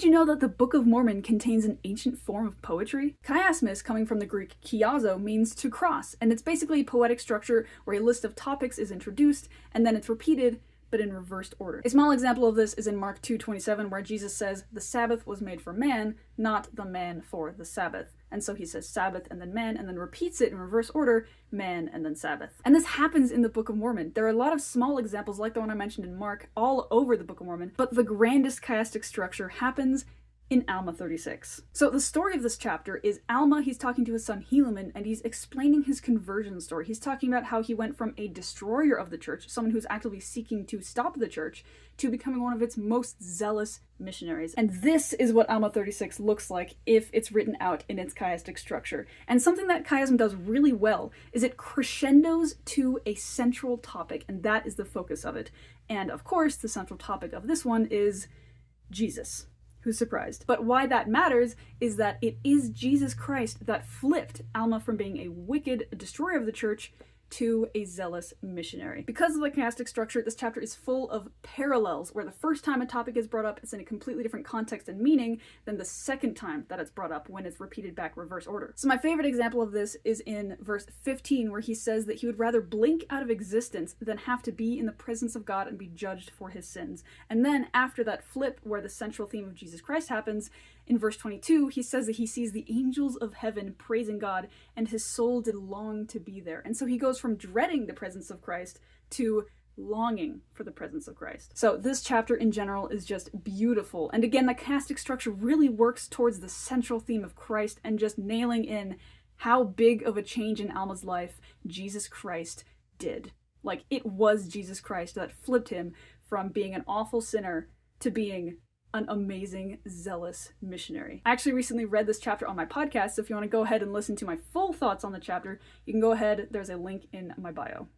you know that the Book of Mormon contains an ancient form of poetry? Chiasmus, coming from the Greek chiazo, means to cross, and it's basically a poetic structure where a list of topics is introduced, and then it's repeated, but in reversed order. A small example of this is in Mark 2:27, where Jesus says, "The Sabbath was made for man, not the man for the Sabbath." And so he says Sabbath and then man, and then repeats it in reverse order, man and then Sabbath. And this happens in the Book of Mormon. There are a lot of small examples like the one I mentioned in Mark all over the Book of Mormon, but the grandest chiastic structure happens in Alma 36. So the story of this chapter is Alma, he's talking to his son Helaman, and he's explaining his conversion story. He's talking about how he went from a destroyer of the church, someone who's actively seeking to stop the church, to becoming one of its most zealous missionaries. And this is what Alma 36 looks like if it's written out in its chiastic structure. And something that chiasm does really well is it crescendos to a central topic, and that is the focus of it. And of course, the central topic of this one is Jesus. Who's surprised? But why that matters is that it is Jesus Christ that flipped Alma from being a wicked destroyer of the church to a zealous missionary. Because of the chiastic structure, this chapter is full of parallels, where the first time a topic is brought up, it's in a completely different context and meaning than the second time that it's brought up when it's repeated back reverse order. So my favorite example of this is in verse 15, where he says that he would rather blink out of existence than have to be in the presence of God and be judged for his sins. And then after that flip, where the central theme of Jesus Christ happens, in verse 22, he says that he sees the angels of heaven praising God, and his soul did long to be there. And so he goes from dreading the presence of Christ to longing for the presence of Christ. So this chapter in general is just beautiful. And again, the chiastic structure really works towards the central theme of Christ and just nailing in how big of a change in Alma's life Jesus Christ did. Like, it was Jesus Christ that flipped him from being an awful sinner to being an amazing, zealous missionary. I actually recently read this chapter on my podcast, so if you want to go ahead and listen to my full thoughts on the chapter, you can go ahead, there's a link in my bio.